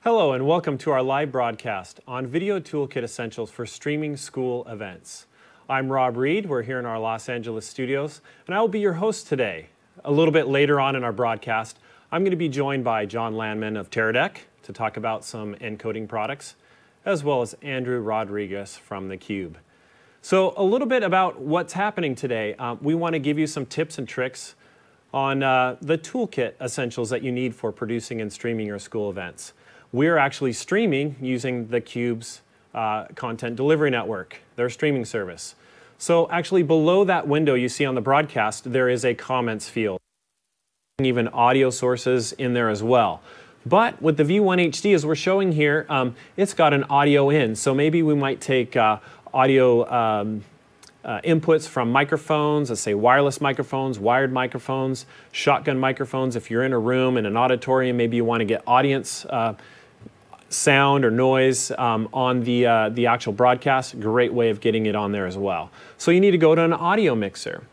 Hello and welcome to our live broadcast on Video Toolkit Essentials for Streaming School Events. I'm Rob Reed, we're here in our Los Angeles studios, and I will be your host today. A little bit later on in our broadcast, I'm going to be joined by John Landman of Teradek to talk about some encoding products, as well as Andrew Rodriguez from theCUBE. So a little bit about what's happening today. We want to give you some tips and tricks on the toolkit essentials that you need for producing and streaming your school events. We're actually streaming using theCUBE's content delivery network, their streaming service. So actually below that window you see on the broadcast, there is a comments field. Even audio sources in there as well. But with the V1 HD, as we're showing here, it's got an audio in. So maybe we might take audio inputs from microphones, let's say wireless microphones, wired microphones, shotgun microphones. If you're in a room, in an auditorium, maybe you want to get audience sound or noise on the actual broadcast. Great way of getting it on there as well. So you need to go to an audio mixer.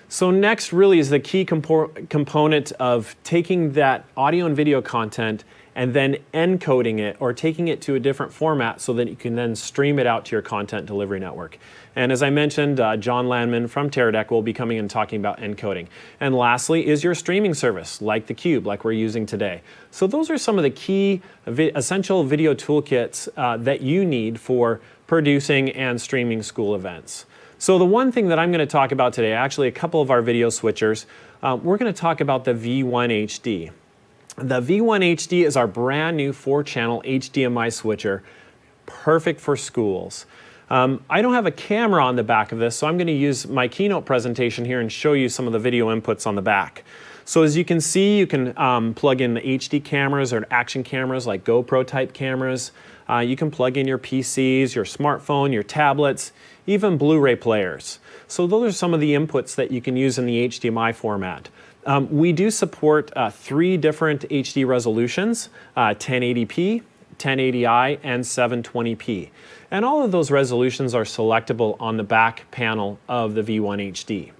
So next really is the key component of taking that audio and video content and then encoding it or taking it to a different format so that you can then stream it out to your content delivery network. And as I mentioned, John Landman from Teradek will be coming and talking about encoding. And lastly is your streaming service, like theCUBE, like we're using today. So those are some of the key essential video toolkits that you need for producing and streaming school events. So the one thing that I'm going to talk about today, actually a couple of our video switchers, we're going to talk about the V1 HD. The V1 HD is our brand new 4-channel HDMI switcher, perfect for schools. I don't have a camera on the back of this, so I'm going to use my keynote presentation here and show you some of the video inputs on the back. So as you can see, you can plug in the HD cameras or action cameras like GoPro type cameras. You can plug in your PCs, your smartphone, your tablets, even Blu-ray players. So those are some of the inputs that you can use in the HDMI format. We do support 3 different HD resolutions, 1080p, 1080i, and 720p. And all of those resolutions are selectable on the back panel of the V1 HD.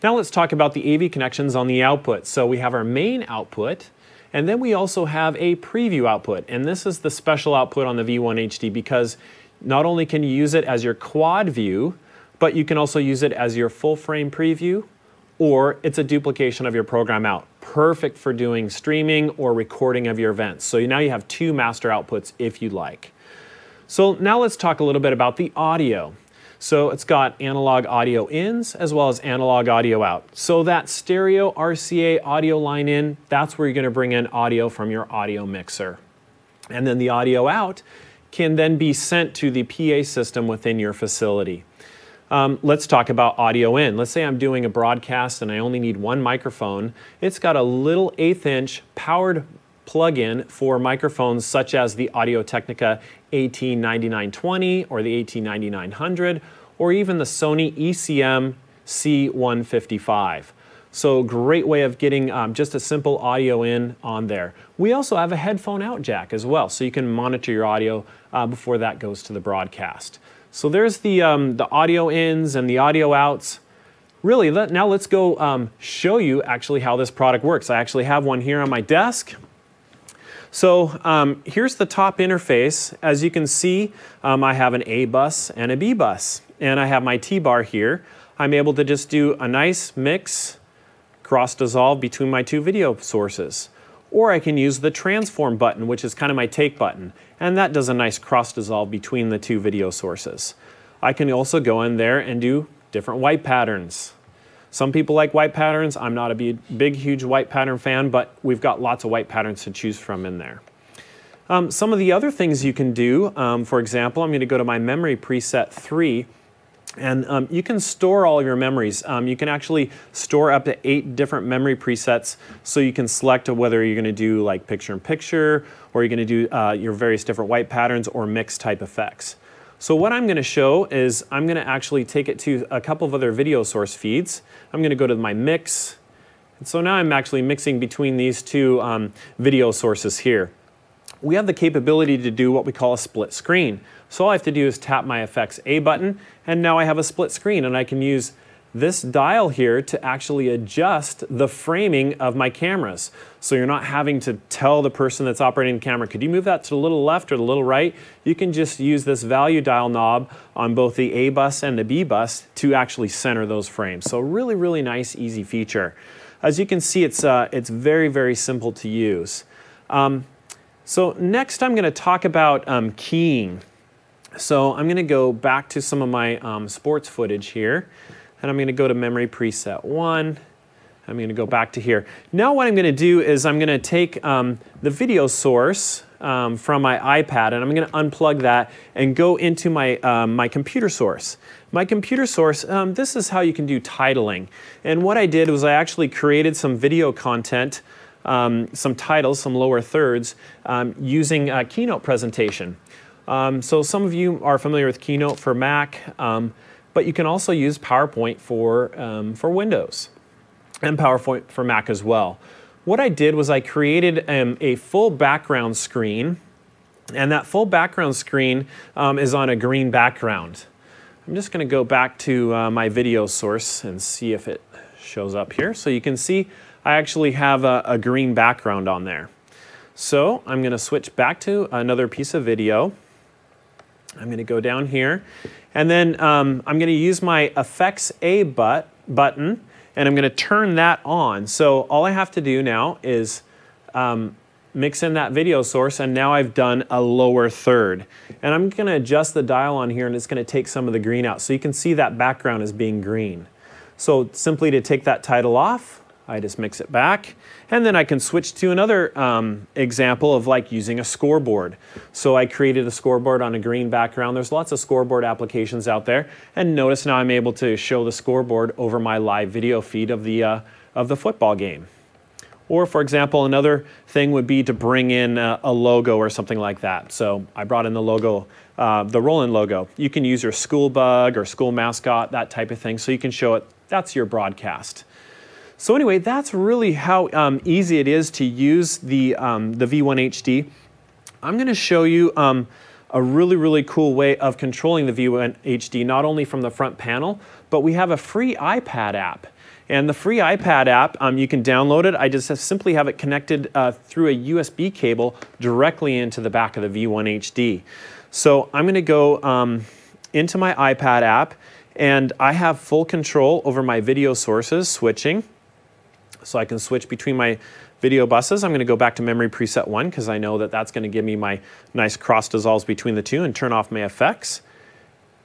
Now let's talk about the AV connections on the output. So we have our main output, and then we also have a preview output. And this is the special output on the V1 HD because not only can you use it as your quad view, but you can also use it as your full frame preview, or it's a duplication of your program out. Perfect for doing streaming or recording of your events. So now you have 2 master outputs if you'd like. So now let's talk a little bit about the audio. So it's got analog audio ins as well as analog audio out. So that stereo RCA audio line in, that's where you're going to bring in audio from your audio mixer. And then the audio out can then be sent to the PA system within your facility. Let's talk about audio in. Let's say I'm doing a broadcast and I only need 1 microphone. It's got a little 1/8 inch powered plug-in for microphones such as the Audio-Technica AT9920 or the AT9900 or even the Sony ECM C155. So great way of getting just a simple audio in on there. We also have a headphone out jack as well, so you can monitor your audio before that goes to the broadcast. So there's the audio ins and the audio outs. Really, now let's go show you actually how this product works. I actually have one here on my desk. So here's the top interface. As you can see, I have an A bus and a B bus. And I have my T-bar here. I'm able to just do a nice mix, cross-dissolve between my 2 video sources. Or I can use the transform button, which is kind of my take button. And that does a nice cross-dissolve between the 2 video sources. I can also go in there and do different white patterns. Some people like white patterns. I'm not a big, huge white pattern fan, but we've got lots of white patterns to choose from in there. Some of the other things you can do, for example, I'm going to go to my memory preset 3, and you can store all of your memories. You can actually store up to 8 different memory presets, so you can select whether you're going to do like picture-in-picture, or you're going to do your various different white patterns or mix type effects. So what I'm going to show is I'm going to actually take it to a couple of other video source feeds. I'm going to go to my mix. And so now I'm actually mixing between these 2 video sources here. We have the capability to do what we call a split screen. So all I have to do is tap my Effects A button, and now I have a split screen, and I can use this dial here to actually adjust the framing of my cameras. So you're not having to tell the person that's operating the camera, could you move that to the little left or the little right? You can just use this value dial knob on both the A bus and the B bus to actually center those frames. So really, really nice, easy feature. As you can see, it's very, very simple to use. So next I'm going to talk about keying. So I'm going to go back to some of my sports footage here, and I'm going to go to memory preset 1. I'm going to go back to here. Now what I'm going to do is I'm going to take the video source from my iPad, and I'm going to unplug that and go into my, my computer source. My computer source, this is how you can do titling. And what I did was I actually created some video content, some titles, some lower thirds, using Keynote presentation. So some of you are familiar with Keynote for Mac, but you can also use PowerPoint for Windows and PowerPoint for Mac as well. What I did was I created a full background screen, and that full background screen is on a green background. I'm just going to go back to my video source and see if it shows up here. So you can see I actually have a green background on there. So I'm going to switch back to another piece of video. I'm going to go down here, and then I'm going to use my Effects A button, and I'm going to turn that on. So all I have to do now is mix in that video source, and now I've done a lower third. And I'm going to adjust the dial on here, and it's going to take some of the green out. So you can see that background is being green. So simply to take that title off, I just mix it back, and then I can switch to another example of like using a scoreboard. So I created a scoreboard on a green background. There's lots of scoreboard applications out there, and notice now I'm able to show the scoreboard over my live video feed of the football game. Or for example, another thing would be to bring in a logo or something like that. So I brought in the logo, the Roland logo. You can use your school bug or school mascot, that type of thing, so you can show it. That's your broadcast. So anyway, that's really how easy it is to use the V1 HD. I'm going to show you a really, really cool way of controlling the V1 HD, not only from the front panel, but we have a free iPad app. And the free iPad app, you can download it. I just simply have it connected through a USB cable directly into the back of the V1 HD. So I'm going to go into my iPad app, and I have full control over my video sources switching. So I can switch between my video buses. I'm going to go back to memory preset 1 because I know that that's going to give me my nice cross dissolves between the two, and turn off my effects.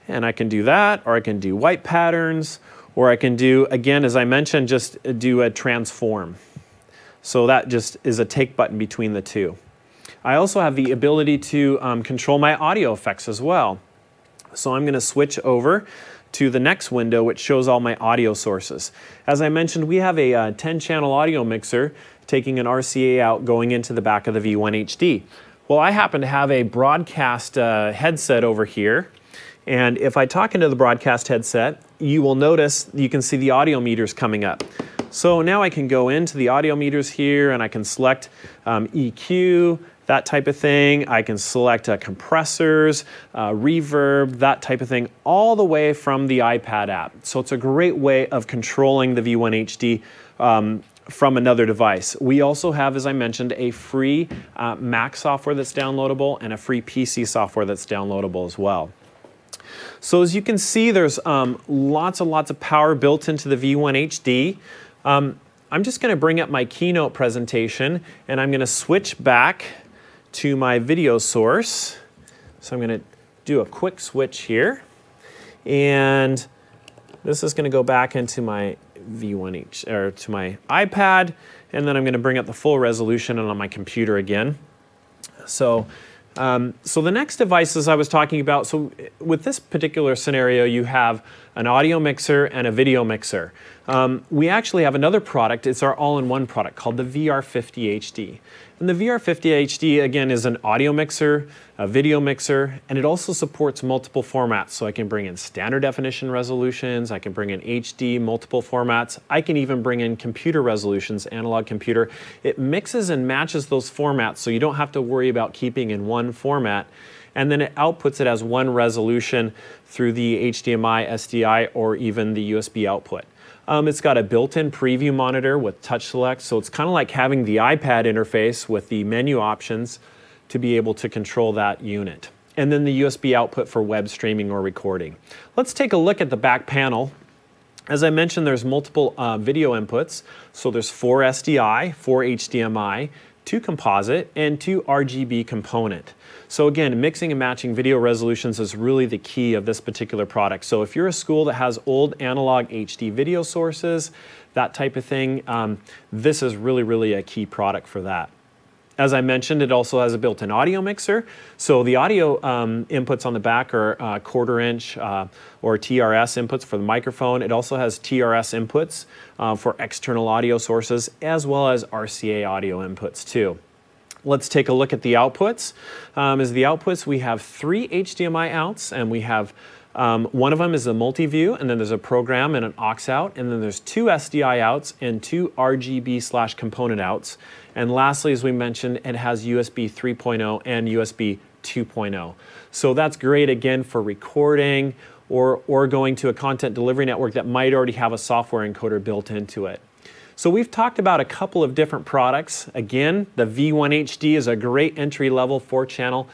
And I can do that, or I can do white patterns, or I can do, again, as I mentioned, just do a transform. So that just is a take button between the two. I also have the ability to control my audio effects as well. So I'm going to switch over to the next window, which shows all my audio sources. As I mentioned, we have a 10-channel audio mixer taking an RCA out going into the back of the V1 HD. Well, I happen to have a broadcast headset over here, and if I talk into the broadcast headset, you will notice you can see the audio meters coming up. So now I can go into the audio meters here, and I can select EQ, that type of thing. I can select compressors, reverb, that type of thing, all the way from the iPad app. So it's a great way of controlling the V1 HD from another device. We also have, as I mentioned, a free Mac software that's downloadable and a free PC software that's downloadable as well. So as you can see, there's lots and lots of power built into the V1 HD. I'm just going to bring up my Keynote presentation, and I'm going to switch back to my video source. So I'm going to do a quick switch here, and this is going to go back into my V1 or to my iPad, and then I'm going to bring up the full resolution on my computer again. So the next devices I was talking about, so with this particular scenario, you have an audio mixer and a video mixer. We actually have another product. It's our all-in-one product called the VR50 HD. And the VR50 HD, again, is an audio mixer, a video mixer, and it also supports multiple formats. So I can bring in standard definition resolutions, I can bring in HD, multiple formats, I can even bring in computer resolutions, analog computer. It mixes and matches those formats, so you don't have to worry about keeping in one format. and then it outputs it as one resolution through the HDMI, SDI, or even the USB output. It's got a built-in preview monitor with touch select, so it's kind of like having the iPad interface with the menu options to be able to control that unit. And then the USB output for web streaming or recording. Let's take a look at the back panel. As I mentioned, there's multiple video inputs. So there's 4 SDI, 4 HDMI, 2 composite, and 2 RGB component. So again, mixing and matching video resolutions is really the key of this particular product. So if you're a school that has old analog HD video sources, that type of thing, this is really a key product for that. As I mentioned, it also has a built-in audio mixer. So the audio inputs on the back are 1/4 inch or TRS inputs for the microphone. It also has TRS inputs for external audio sources, as well as RCA audio inputs too. Let's take a look at the outputs. As the outputs, we have 3 HDMI outs, and we have one of them is a multi-view, and then there's a program and an aux out, and then there's 2 SDI outs and 2 RGB/component outs. And lastly, as we mentioned, it has USB 3.0 and USB 2.0. So that's great, again, for recording or going to a content delivery network that might already have a software encoder built into it. So we've talked about a couple of different products. Again, the V1HD is a great entry-level 4-channel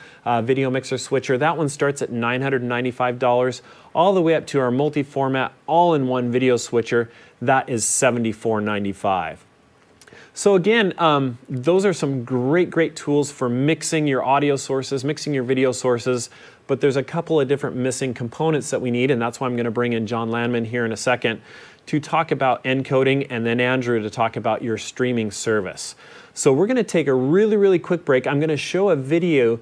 video mixer switcher. That one starts at $995, all the way up to our multi-format all-in-one video switcher. That is $74.95. So again, those are some great tools for mixing your audio sources, mixing your video sources, but there's a couple of different missing components that we need, and that's why I'm going to bring in John Landman here in a second to talk about encoding, and then Andrew to talk about your streaming service. So we're going to take a really quick break. I'm going to show a video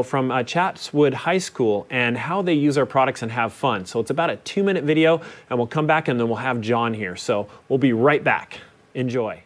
from Chatswood High School and how they use our products and have fun. So it's about a 2-minute video, and we'll come back and then we'll have John here. So we'll be right back. Enjoy.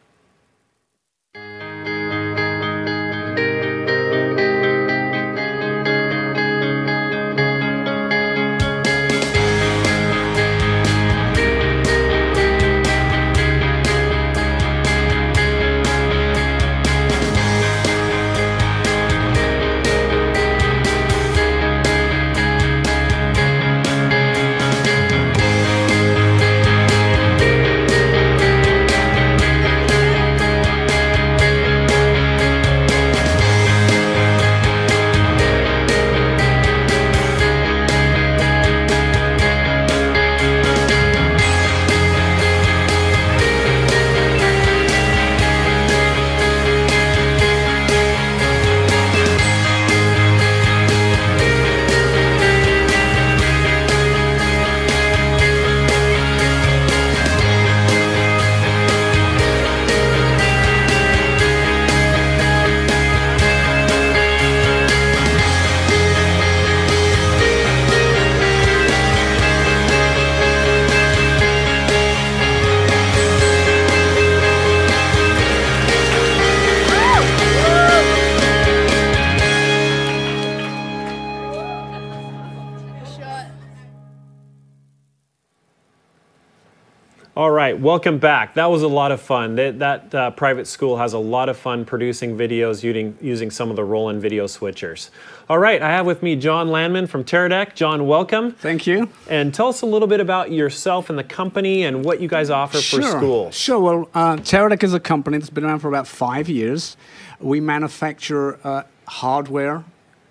All right, welcome back. That was a lot of fun. That private school has a lot of fun producing videos using some of the roll-in video switchers. All right, I have with me John Landman from Teradek. John, welcome. Thank you. And tell us a little bit about yourself and the company and what you guys offer for school. Sure. Well, Teradek is a company that's been around for about 5 years. We manufacture hardware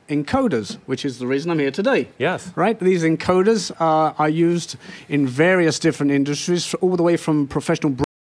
encoders, which is the reason I'm here today. Yes. Right? These encoders are used in various different industries, all the way from professional